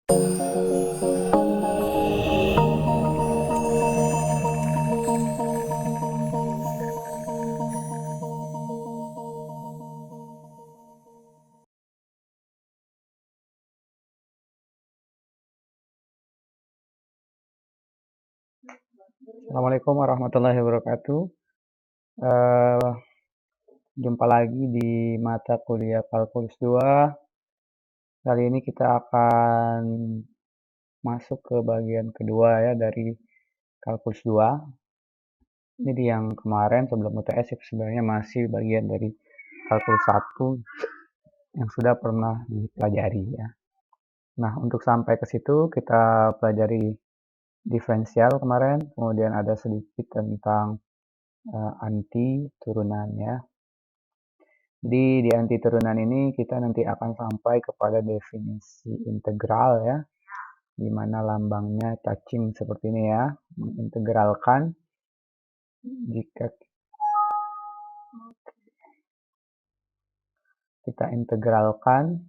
Assalamualaikum warahmatullahi wabarakatuh. Eh, Jumpa lagi di mata kuliah Kalkulus 2. Kali ini kita akan masuk ke bagian kedua ya dari Kalkulus 2. Ini di yang kemarin sebelum UTS itu sebenarnya masih bagian dari Kalkulus 1 yang sudah pernah dipelajari ya. Nah, untuk sampai ke situ kita pelajari diferensial kemarin, kemudian ada sedikit tentang anti turunan ya. Di anti turunan ini kita nanti akan sampai kepada definisi integral ya, di mana lambangnya cacing seperti ini ya, mengintegralkan. Jika kita integralkan,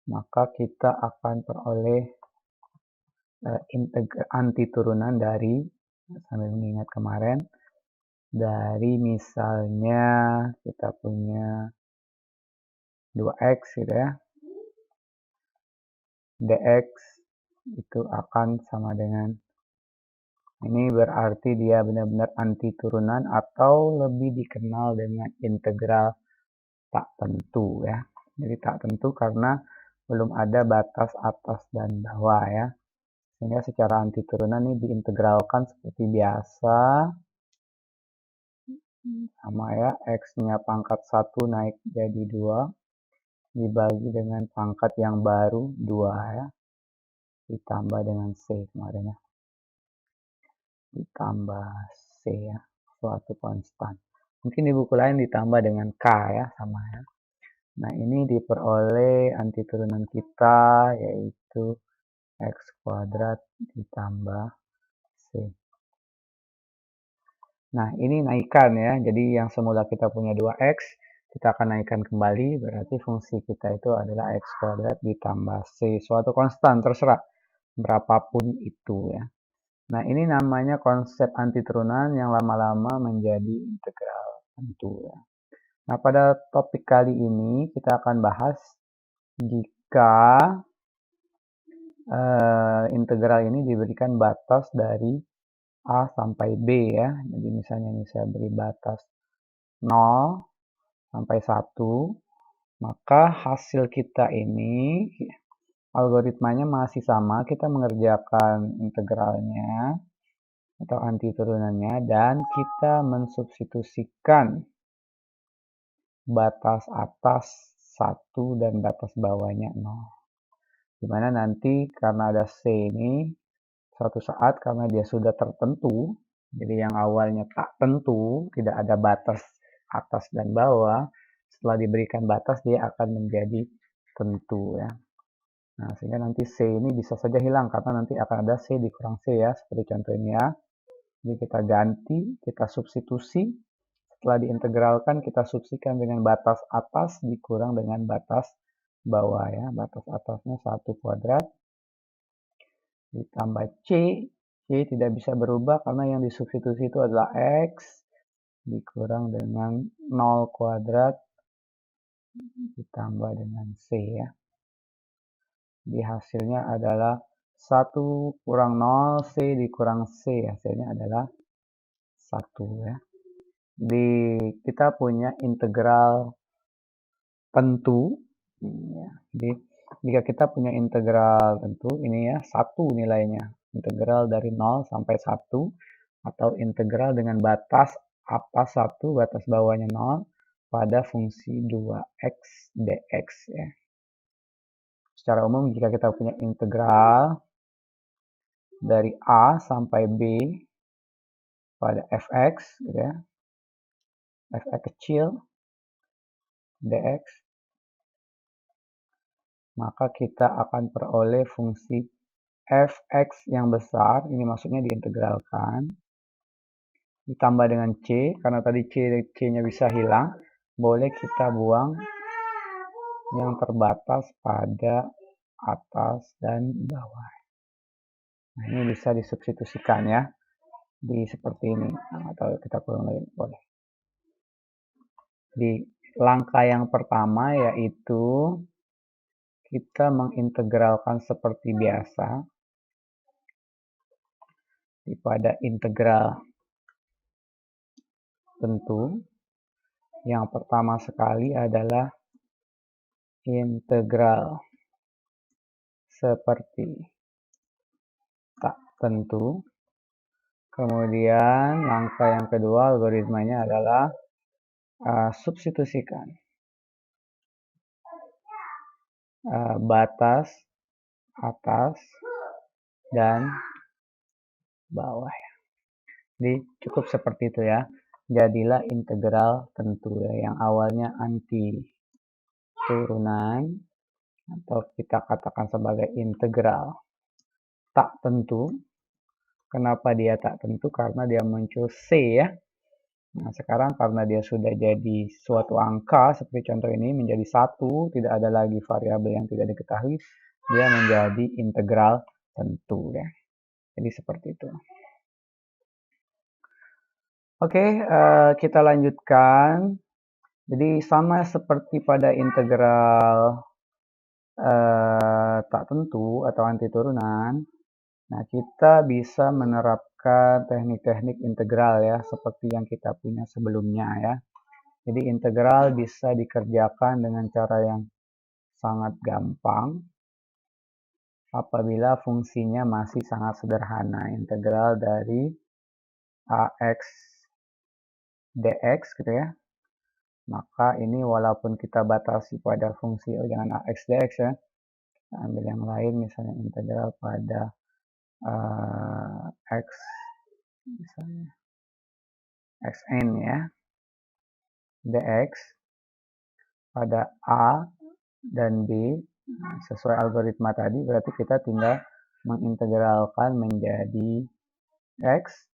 maka kita akan peroleh anti turunan dari, sambil mengingat kemarin, dari misalnya kita punya 2x gitu ya, dx itu akan sama dengan ini, berarti dia benar-benar anti turunan atau lebih dikenal dengan integral tak tentu ya. Jadi tak tentu karena belum ada batas atas dan bawah ya. Sehingga secara anti turunan ini diintegralkan seperti biasa. Sama ya, x-nya pangkat 1 naik jadi 2. Dibagi dengan pangkat yang baru 2 ya. Ditambah dengan c kemarin ya. Ditambah c ya, suatu konstan. Mungkin di buku lain ditambah dengan k ya, sama ya. Nah, ini diperoleh anti turunan kita yaitu x kuadrat ditambah c. Nah, ini naikkan ya. Jadi yang semula kita punya 2x, kita akan naikkan kembali, berarti fungsi kita itu adalah x kuadrat ditambah c, suatu konstan terserah berapapun itu ya. Nah, ini namanya konsep anti turunan yang lama-lama menjadi integral tentu ya. Nah, pada topik kali ini kita akan bahas jika integral ini diberikan batas dari A sampai B ya. Jadi misalnya ini saya beri batas 0 sampai 1, maka hasil kita ini algoritmanya masih sama, kita mengerjakan integralnya atau anti turunannya dan kita mensubstitusikan batas atas 1 dan batas bawahnya 0. Dimana nanti karena ada C ini, suatu saat karena dia sudah tertentu, jadi yang awalnya tak tentu, tidak ada batas atas dan bawah, setelah diberikan batas dia akan menjadi tentu ya. Nah, sehingga nanti C ini bisa saja hilang karena nanti akan ada C dikurang C ya, seperti contoh ini ya. Jadi kita ganti, kita substitusi, setelah diintegralkan kita substitusikan dengan batas atas dikurang dengan batas bawah ya. Batas atasnya 1 kuadrat ditambah C. C tidak bisa berubah karena yang disubstitusi itu adalah X dikurang dengan 0 kuadrat ditambah dengan C ya. Jadi hasilnya adalah 1 kurang 0, C dikurang C, hasilnya adalah 1 ya. Jadi kita punya integral tentu ya. Jadi jika kita punya integral tentu ini ya, 1 nilainya, integral dari 0 sampai 1 atau integral dengan batas atas 1, batas bawahnya 0 pada fungsi 2x dx ya. Secara umum jika kita punya integral dari A sampai B pada fx gitu ya, fx kecil dx, maka kita akan peroleh fungsi fx yang besar, ini maksudnya diintegralkan, ditambah dengan c, karena tadi c-nya bisa hilang, boleh kita buang yang terbatas pada atas, dan bawah. Nah, ini bisa disubstitusikan ya, di seperti ini, atau kita kurang lagi boleh. Di langkah yang pertama yaitu kita mengintegralkan seperti biasa pada integral tentu. Yang pertama sekali adalah integral seperti tak tentu. Kemudian langkah yang kedua algoritmanya adalah substitusikan batas atas dan bawah. Jadi cukup seperti itu ya. Jadilah integral tentu ya, yang awalnya anti turunan atau kita katakan sebagai integral tak tentu. Kenapa dia tak tentu? Karena dia muncul C ya. Nah, sekarang karena dia sudah jadi suatu angka, seperti contoh ini menjadi 1, tidak ada lagi variabel yang tidak diketahui, dia menjadi integral tentu ya. Jadi seperti itu. Oke, kita lanjutkan. Jadi sama seperti pada integral tak tentu atau anti turunan, nah kita bisa menerapkan teknik-teknik integral ya, seperti yang kita punya sebelumnya ya. Jadi integral bisa dikerjakan dengan cara yang sangat gampang apabila fungsinya masih sangat sederhana. Integral dari AX dx gitu ya. Maka ini walaupun kita batasi pada fungsi jangan AX dx ya. Kita ambil yang lain, misalnya integral pada X misalnya xn ya, dx pada A dan B sesuai algoritma tadi, berarti kita tinggal mengintegralkan menjadi X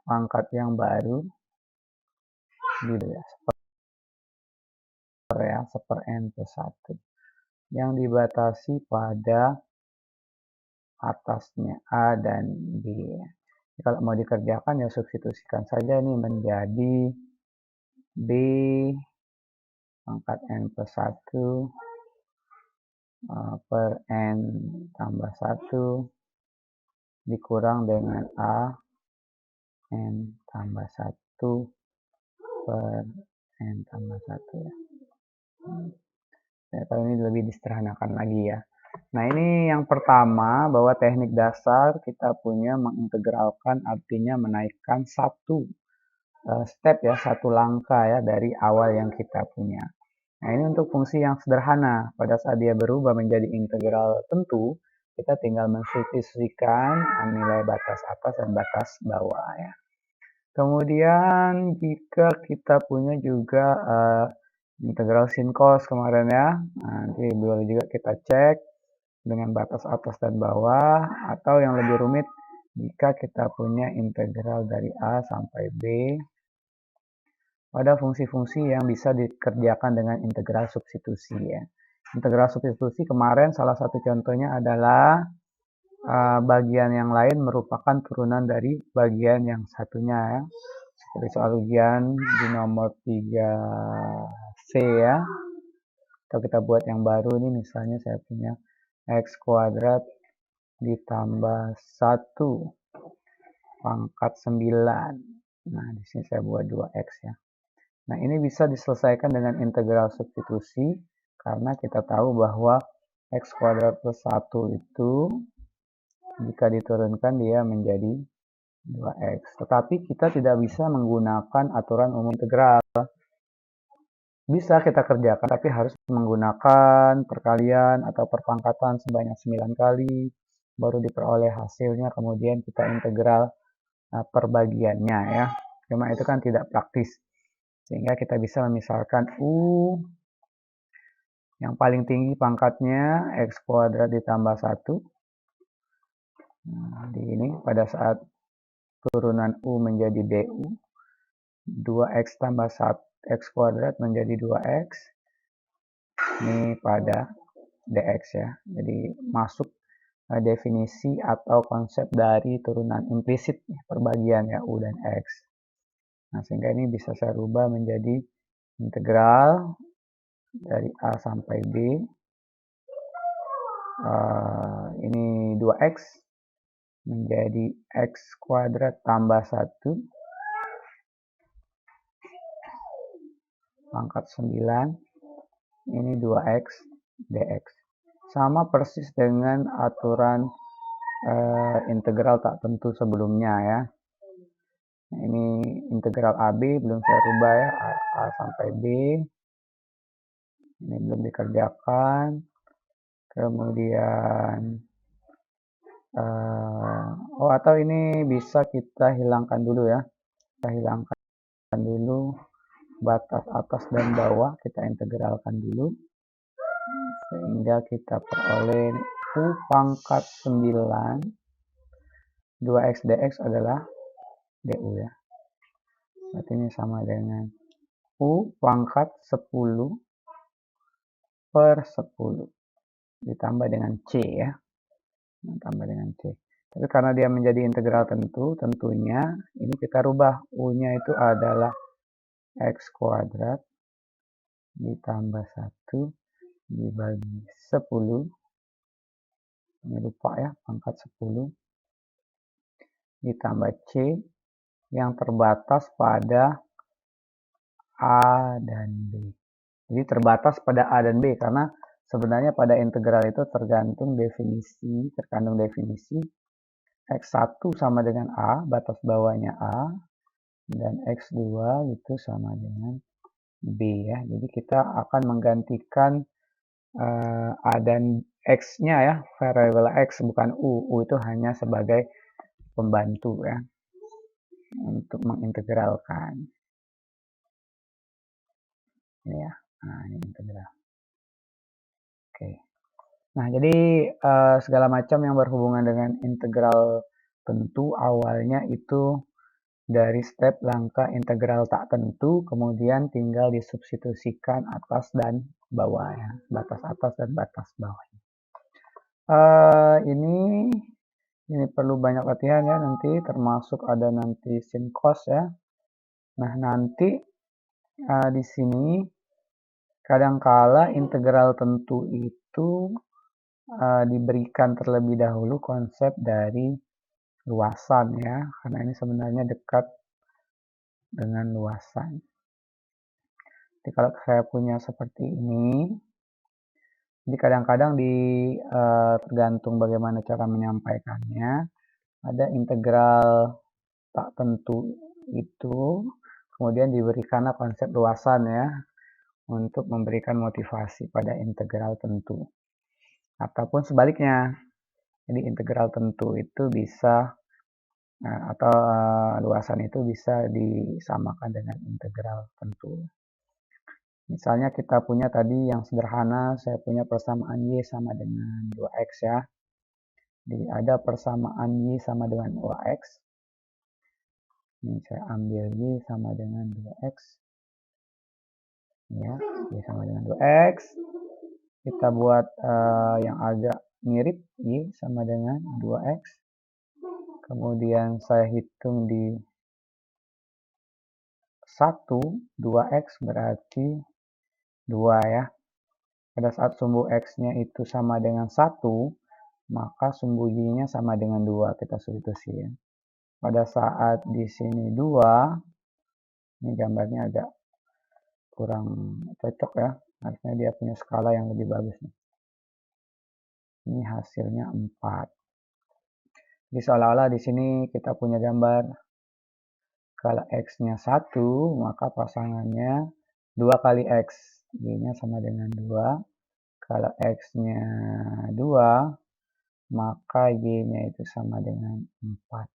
pangkat yang baru gitu ya, seper n plus 1 yang dibatasi pada atasnya A dan B. Kalau mau dikerjakan ya substitusikan saja nih menjadi B pangkat n plus 1 per n tambah 1 dikurang dengan A n tambah 1 per n tambah 1 ya. Kalau ini lebih disederhanakan lagi ya. Nah, ini yang pertama, bahwa teknik dasar kita punya mengintegralkan, artinya menaikkan satu step ya, satu langkah ya dari awal yang kita punya. Nah, ini untuk fungsi yang sederhana. Pada saat dia berubah menjadi integral tentu, kita tinggal mensubstitusikan nilai batas atas dan batas bawah ya. Kemudian jika kita punya juga integral sin cos kemarin ya, nanti boleh juga kita cek dengan batas atas dan bawah, atau yang lebih rumit jika kita punya integral dari A sampai B pada fungsi-fungsi yang bisa dikerjakan dengan integral substitusi ya. Integral substitusi kemarin salah satu contohnya adalah bagian yang lain merupakan turunan dari bagian yang satunya ya. Seperti soal ujian di nomor 3C ya. Atau kita buat yang baru nih, misalnya saya punya X kuadrat ditambah 1 pangkat 9. Nah, di sini saya buat 2X ya. Nah, ini bisa diselesaikan dengan integral substitusi karena kita tahu bahwa X kuadrat plus 1 itu jika diturunkan dia menjadi 2X. Tetapi kita tidak bisa menggunakan aturan umum integral. Bisa kita kerjakan, tapi harus menggunakan perkalian atau perpangkatan sebanyak 9 kali, baru diperoleh hasilnya, kemudian kita integral perbagiannya ya. Cuma itu kan tidak praktis. Sehingga kita bisa memisalkan U yang paling tinggi pangkatnya X kuadrat ditambah 1. Nah, di ini pada saat turunan U menjadi DU, 2X tambah 1 X kuadrat menjadi 2X. Ini pada dx ya. Jadi masuk definisi atau konsep dari turunan implisit perbagian ya, U dan X. Nah, sehingga ini bisa saya rubah menjadi integral dari A sampai B. Ini 2X menjadi X kuadrat tambah 1 pangkat 9. Ini 2X dx. Sama persis dengan aturan integral tak tentu sebelumnya ya. Nah, ini integral AB belum saya rubah ya, A sampai B. Ini belum dikerjakan. Kemudian atau ini bisa kita hilangkan dulu ya. Kita hilangkan dulu batas atas dan bawah, kita integralkan dulu. Sehingga kita peroleh U pangkat 9 2X dx adalah du ya. Berarti ini sama dengan U pangkat 10 per 10 ditambah dengan C ya. Tambah dengan C. Tapi karena dia menjadi integral tentu, tentunya ini kita rubah. U-nya itu adalah X kuadrat ditambah 1 dibagi 10. Ini lupa ya, pangkat 10 ditambah C yang terbatas pada A dan B. Jadi terbatas pada A dan B karena sebenarnya pada integral itu terkandung definisi X1 sama dengan A, batas bawahnya A, dan X2 itu sama dengan B ya. Jadi kita akan menggantikan A dan X-nya ya, variabel X bukan U. U itu hanya sebagai pembantu ya, untuk mengintegralkan. Ini ya, nah ini integral. Oke. Nah, jadi segala macam yang berhubungan dengan integral tentu awalnya itu dari step langkah integral tak tentu, kemudian tinggal disubstitusikan atas dan bawah ya, batas atas dan batas bawah. Ini perlu banyak latihan ya nanti, termasuk ada nanti sin cos ya. Nah, nanti di sini kadangkala integral tentu itu diberikan terlebih dahulu konsep dari luasan ya, karena ini sebenarnya dekat dengan luasan. Jadi kalau saya punya seperti ini, jadi kadang-kadang tergantung bagaimana cara menyampaikannya, ada integral tak tentu itu, kemudian diberikanlah konsep luasan ya, untuk memberikan motivasi pada integral tentu. Ataupun sebaliknya, jadi integral tentu itu bisa atau luasan itu bisa disamakan dengan integral tentu. Misalnya kita punya tadi yang sederhana, saya punya persamaan Y sama dengan 2X ya. Jadi ada persamaan Y sama dengan 2X. Ini saya ambil Y sama dengan 2X. Ya, Y sama dengan 2X. Kita buat yang agak mirip, Y sama dengan 2X. Kemudian saya hitung di 1, 2X berarti 2 ya. Pada saat sumbu X-nya itu sama dengan 1, maka sumbu Y-nya sama dengan 2. Kita substitusi ya. Pada saat di sini 2, ini gambarnya agak kurang cocok ya. Harusnya dia punya skala yang lebih bagus nih. Ini hasilnya 4. Jadi seolah-olah di sini kita punya gambar kalau X-nya 1, maka pasangannya 2 kali X. Y-nya sama dengan 2. Kalau X-nya 2, maka Y-nya itu sama dengan 4.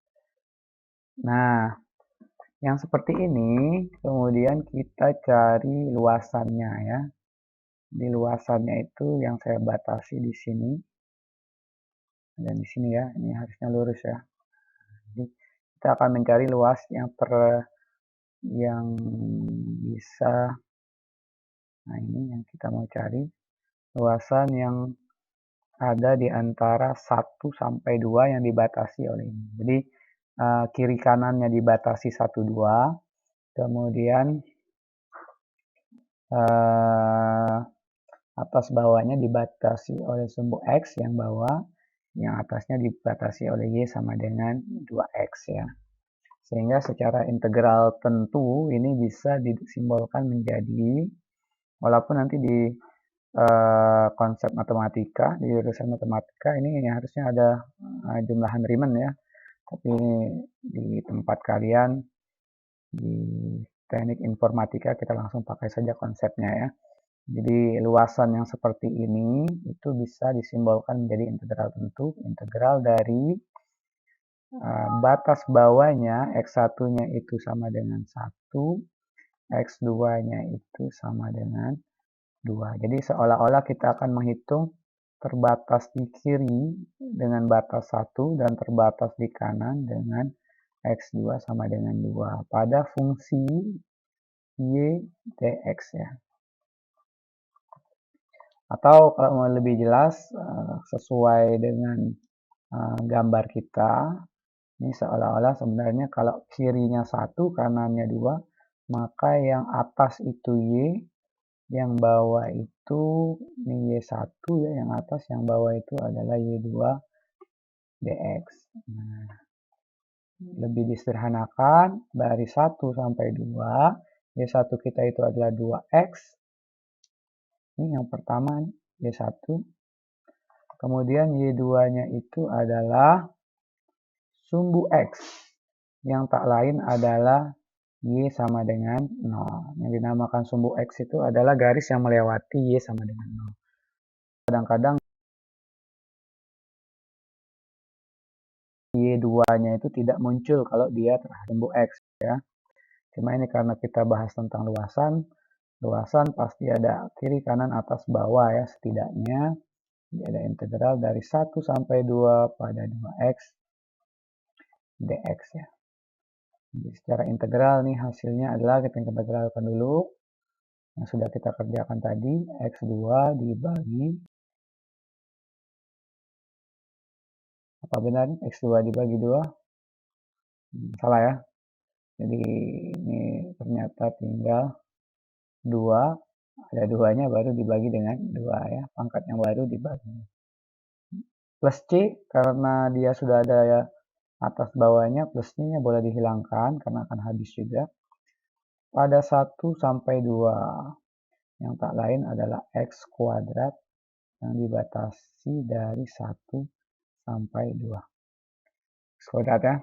Nah, yang seperti ini, kemudian kita cari luasannya ya. Di luasannya itu yang saya batasi di sini. Dan di sini ya, ini harusnya lurus ya. Jadi, kita akan mencari luas yang bisa, nah ini yang kita mau cari, luasan yang ada di antara 1 sampai 2 yang dibatasi oleh ini. Jadi kiri kanannya dibatasi 1, 2, kemudian atas bawahnya dibatasi oleh sumbu X yang bawah, yang atasnya dibatasi oleh Y sama dengan 2X ya. Sehingga secara integral tentu ini bisa disimbolkan menjadi, walaupun nanti di konsep matematika, di jurusan matematika ini harusnya ada jumlahan Riemann ya, tapi di tempat kalian di teknik informatika kita langsung pakai saja konsepnya ya. Jadi luasan yang seperti ini itu bisa disimbolkan menjadi integral tentu, integral dari batas bawahnya X1-nya itu sama dengan 1, X2-nya itu sama dengan 2. Jadi seolah-olah kita akan menghitung terbatas di kiri dengan batas 1 dan terbatas di kanan dengan X2 sama dengan 2 pada fungsi Y dx ya. Atau kalau mau lebih jelas sesuai dengan gambar kita, ini seolah-olah sebenarnya kalau kirinya 1, kanannya 2, maka yang atas itu Y, yang bawah itu ini Y1 ya, yang atas, yang bawah itu adalah Y2 dx. Nah, lebih disederhanakan dari 1 sampai 2, Y1 kita itu adalah 2X. Ini yang pertama Y1. Kemudian Y2-nya itu adalah sumbu X, yang tak lain adalah Y sama dengan 0. Yang dinamakan sumbu X itu adalah garis yang melewati Y sama dengan 0. Kadang-kadang Y2-nya itu tidak muncul kalau dia terhadap sumbu X ya. Cuma ini karena kita bahas tentang luasan, luasan pasti ada kiri, kanan, atas, bawah ya setidaknya. Jadi ada integral dari 1 sampai 2 pada 2X dx ya. Jadi secara integral nih hasilnya adalah kita integralkan dulu yang sudah kita kerjakan tadi, X2 dibagi, apa benar nih? X2 dibagi 2? Salah ya. Jadi ini ternyata tinggal 2, ada 2-nya baru dibagi dengan 2 ya, pangkat yang baru dibagi. Plus C, karena dia sudah ada ya atas bawahnya, plusnya boleh dihilangkan karena akan habis juga. Pada 1 sampai 2, yang tak lain adalah X kuadrat yang dibatasi dari 1 sampai 2. X kuadrat ya.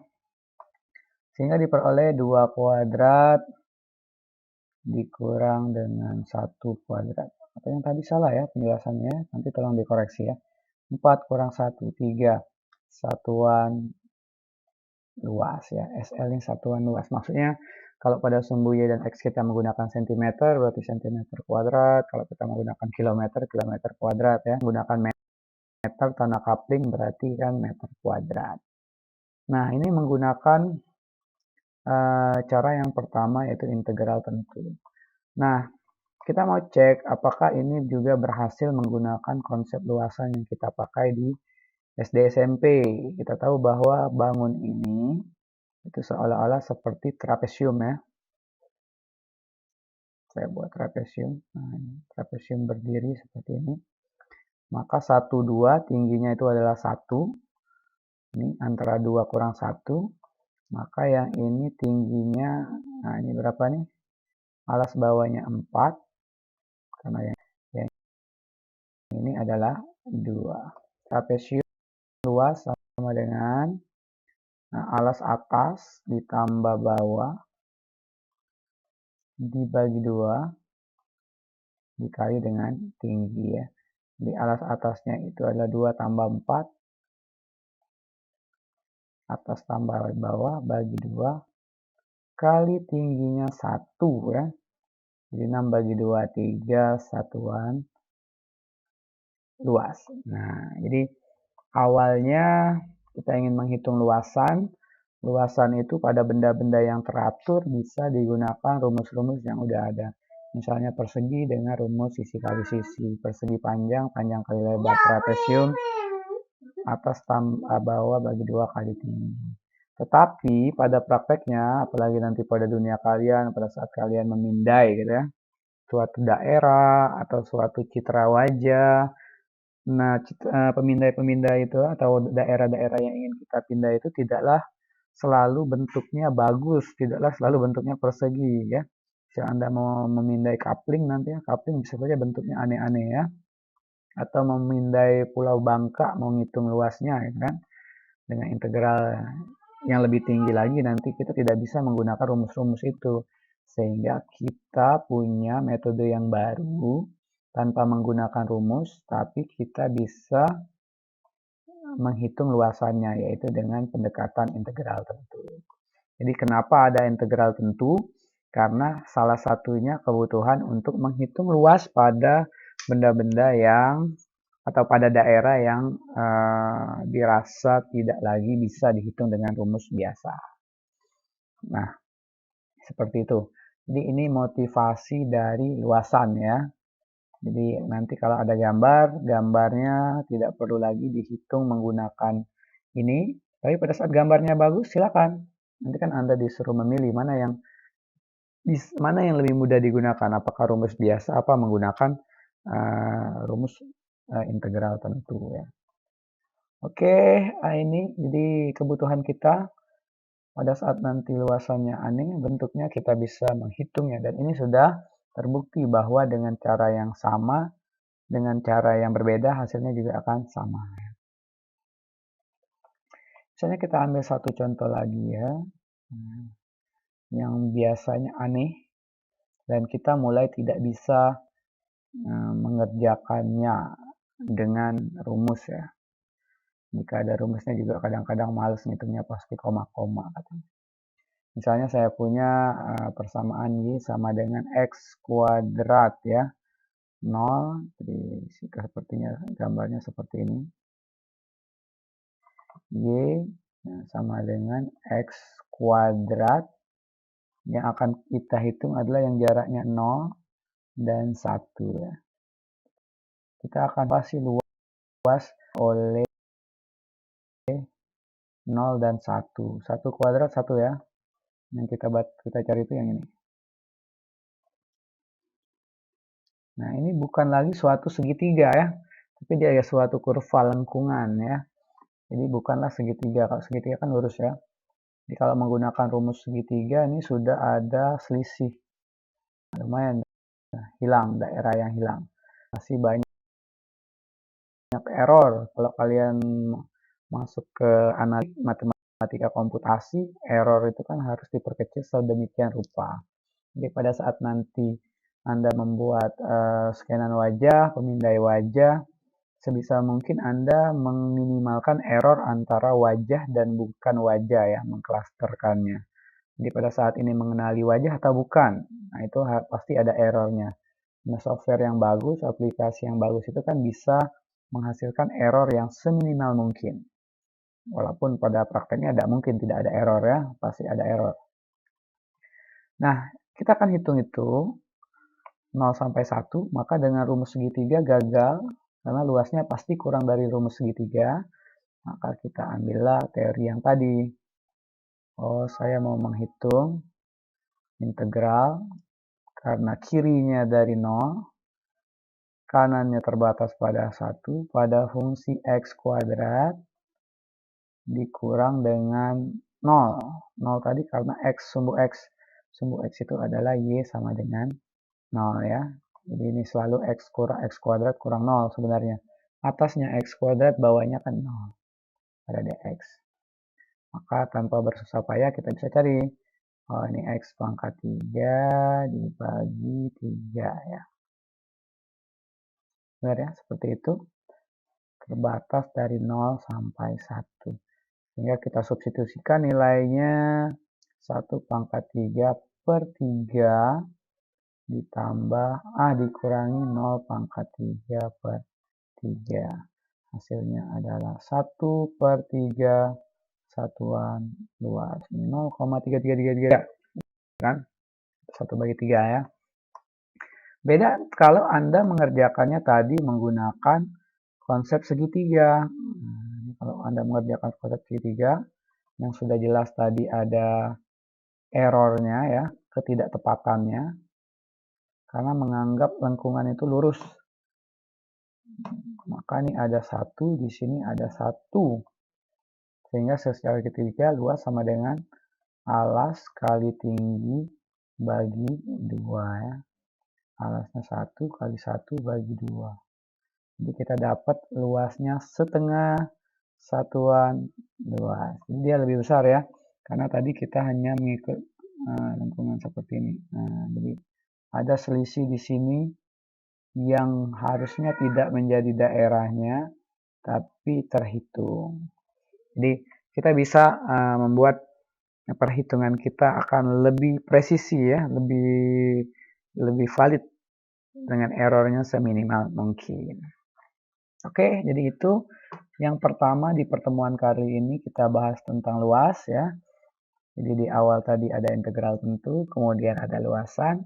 Sehingga diperoleh 2 kuadrat dikurang dengan 1 kuadrat. Atau yang tadi salah ya penjelasannya, nanti tolong dikoreksi ya. 4 kurang 1, 3. Satuan luas ya. SL ini satuan luas. Maksudnya kalau pada sumbu Y dan X kita menggunakan cm, berarti cm kuadrat. Kalau kita menggunakan kilometer, kilometer kuadrat ya. Menggunakan meter tanda coupling berarti kan meter kuadrat. Nah, ini menggunakan cara yang pertama yaitu integral tentu. Nah, kita mau cek apakah ini juga berhasil menggunakan konsep luasan yang kita pakai di SD SMP. Kita tahu bahwa bangun ini itu seolah-olah seperti trapesium ya. Saya buat trapesium. Nah, ini trapesium berdiri seperti ini. Maka 1, 2 tingginya itu adalah 1. Ini antara 2 kurang 1. Maka yang ini tingginya, nah ini berapa nih? Alas bawahnya 4. Karena yang ini adalah 2. Trapesium luas sama dengan alas atas ditambah bawah dibagi 2 dikali dengan tinggi ya. Di alas atasnya itu adalah 2 tambah 4. Atas tambah bawah bagi 2 kali tingginya 1 ya. Jadi 6 bagi 2, 3 satuan luas. Nah, jadi awalnya kita ingin menghitung luasan. Luasan itu pada benda-benda yang teratur bisa digunakan rumus-rumus yang udah ada. Misalnya persegi dengan rumus sisi kali sisi, persegi panjang, panjang kali lebar, trapesium, atas tambah bawah bagi 2 kali tinggi. Tetapi pada prakteknya, apalagi nanti pada dunia kalian, pada saat kalian memindai gitu ya, suatu daerah atau suatu citra wajah, nah pemindai-pemindai itu atau daerah-daerah yang ingin kita pindah itu tidaklah selalu bentuknya bagus, tidaklah selalu bentuknya persegi ya. Jika Anda mau memindai coupling nanti ya, coupling bisa saja bentuknya aneh-aneh ya. Atau memindai Pulau Bangka, mau ngitung luasnya ya kan, dengan integral yang lebih tinggi lagi nanti kita tidak bisa menggunakan rumus-rumus itu. Sehingga kita punya metode yang baru tanpa menggunakan rumus, tapi kita bisa menghitung luasannya, yaitu dengan pendekatan integral tentu. Jadi kenapa ada integral tentu? Karena salah satunya kebutuhan untuk menghitung luas pada benda-benda yang atau pada daerah yang dirasa tidak lagi bisa dihitung dengan rumus biasa. Nah, seperti itu. Jadi ini motivasi dari luasan ya. Jadi nanti kalau ada gambar, gambarnya tidak perlu lagi dihitung menggunakan ini. Tapi pada saat gambarnya bagus, silakan. Nanti kan Anda disuruh memilih mana yang lebih mudah digunakan. Apakah rumus biasa, apa menggunakan rumus integral tentu ya. Oke, ini jadi kebutuhan kita pada saat nanti luasannya aneh, bentuknya kita bisa menghitungnya. Dan ini sudah terbukti bahwa dengan cara yang sama, dengan cara yang berbeda, hasilnya juga akan sama. Misalnya kita ambil satu contoh lagi ya, yang biasanya aneh, dan kita mulai tidak bisa mengerjakannya dengan rumus ya. Jika ada rumusnya juga kadang-kadang males ngitungnya pasti koma-koma katanya. Misalnya saya punya persamaan Y sama dengan X kuadrat ya. 0, jadi sepertinya gambarnya seperti ini. Y sama dengan X kuadrat. Yang akan kita hitung adalah yang jaraknya 0 dan 1 ya. Kita akan pasti luas oleh 0 dan 1. 1 kuadrat 1 ya. Yang kita cari itu yang ini. Nah, ini bukan lagi suatu segitiga ya, tapi dia ya suatu kurva lengkungan ya. Jadi bukanlah segitiga. Kalau segitiga kan lurus ya. Jadi kalau menggunakan rumus segitiga ini sudah ada selisih. Lumayan hilang, daerah yang hilang. Masih banyak error. Kalau kalian masuk ke analitik matematika komputasi, error itu kan harus diperkecil sedemikian rupa. Jadi pada saat nanti Anda membuat scanan wajah, pemindai wajah, sebisa mungkin Anda meminimalkan error antara wajah dan bukan wajah ya, mengklasterkannya. Jadi pada saat ini mengenali wajah atau bukan, nah itu pasti ada errornya. Nah, software yang bagus, aplikasi yang bagus itu kan bisa menghasilkan error yang seminimal mungkin. Walaupun pada prakteknya tidak mungkin tidak ada error ya, pasti ada error. Nah, kita akan hitung itu 0 sampai 1, maka dengan rumus segitiga gagal karena luasnya pasti kurang dari rumus segitiga. Maka kita ambillah teori yang tadi. Oh, saya mau menghitung integral karena kirinya dari 0, kanannya terbatas pada 1, pada fungsi x kuadrat dikurang dengan 0. 0 tadi karena x, sumbu x. Sumbu x itu adalah y sama dengan 0 ya. Jadi ini selalu x kuadrat kurang 0 sebenarnya. Atasnya x kuadrat, bawahnya kan 0. Ada dx. Maka tanpa bersusah payah kita bisa cari. Oh, ini x pangkat 3 dibagi 3 ya. Benar ya, seperti itu. Terbatas dari 0 sampai 1. Sehingga kita substitusikan nilainya 1 pangkat 3 per 3 ditambah dikurangi 0 pangkat 3 per 3. Hasilnya adalah 1 per 3 satuan luas. 0,3333 kan? 1 bagi 3 ya. Beda kalau Anda mengerjakannya tadi menggunakan konsep segitiga. Nah, kalau Anda mengerjakan konsep segitiga, yang sudah jelas tadi ada errornya ya, ketidaktepatannya, karena menganggap lengkungan itu lurus. Maka ini ada satu, di sini ada satu. Sehingga secara segitiga luas sama dengan alas kali tinggi bagi 2 ya. Alasnya 1 kali 1 bagi 2. Jadi kita dapat luasnya setengah satuan luas. Jadi dia lebih besar ya. Karena tadi kita hanya mengikut lengkungan seperti ini. Nah, jadi ada selisih di sini yang harusnya tidak menjadi daerahnya, tapi terhitung. Jadi kita bisa membuat perhitungan kita akan lebih presisi ya, lebih valid dengan errornya seminimal mungkin. Oke, jadi itu yang pertama di pertemuan kali ini kita bahas tentang luas ya. Jadi di awal tadi ada integral tentu, kemudian ada luasan,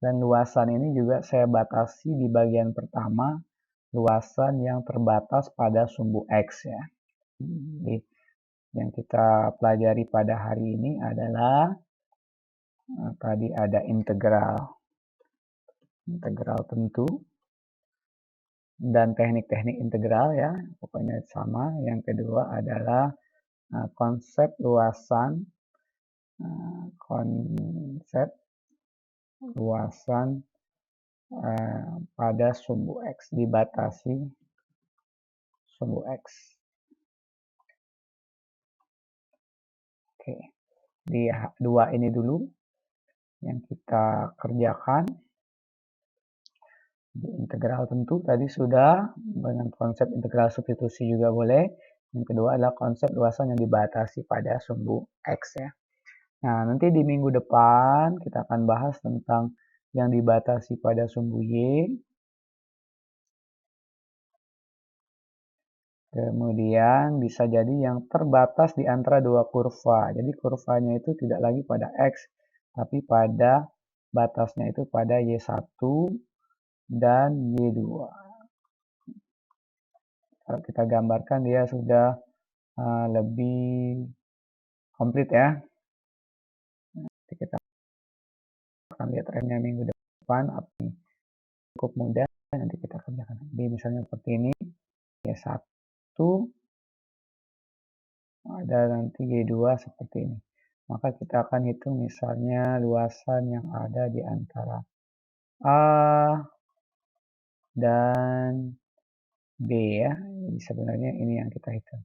dan luasan ini juga saya batasi di bagian pertama, luasan yang terbatas pada sumbu X ya. Jadi yang kita pelajari pada hari ini adalah tadi ada integral tentu dan teknik-teknik integral ya, pokoknya sama. Yang kedua adalah konsep luasan pada sumbu X, dibatasi sumbu X. Oke, di dua ini dulu yang kita kerjakan. Di integral tentu tadi sudah, dengan konsep integral substitusi juga boleh. Yang kedua adalah konsep luasan yang dibatasi pada sumbu X ya. Nah, nanti di minggu depan kita akan bahas tentang yang dibatasi pada sumbu Y. Kemudian bisa jadi yang terbatas di antara dua kurva. Jadi kurvanya itu tidak lagi pada X, tapi pada batasnya itu pada Y1 dan Y2. Kalau kita gambarkan dia sudah lebih komplit ya. Nanti kita akan lihat trennya minggu depan. Cukup mudah, nanti kita kerjakan. Jadi misalnya seperti ini, Y1, ada nanti Y2 seperti ini. Maka kita akan hitung misalnya luasan yang ada di antara A dan B ya. Jadi sebenarnya ini yang kita hitung.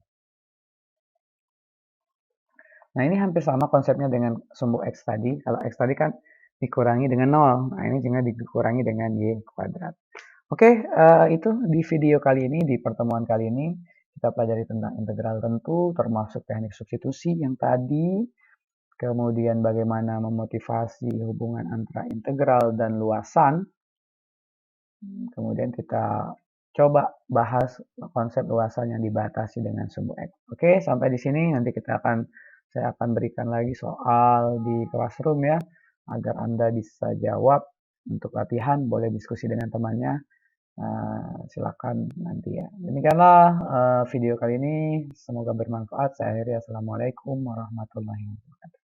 Nah, ini hampir sama konsepnya dengan sumbu X tadi. Kalau X tadi kan dikurangi dengan 0. Nah, ini juga dikurangi dengan Y kuadrat. Oke, itu di video kali ini, di pertemuan kali ini, kita pelajari tentang integral tentu, termasuk teknik substitusi yang tadi, kemudian bagaimana memotivasi hubungan antara integral dan luasan, kemudian kita coba bahas konsep luasan yang dibatasi dengan sumbu X. Oke, sampai di sini, nanti saya akan berikan lagi soal di classroom ya, agar Anda bisa jawab. Untuk latihan, boleh diskusi dengan temannya. Silakan nanti ya. Demikianlah video kali ini. Semoga bermanfaat. Saya akhiri. Assalamualaikum warahmatullahi wabarakatuh.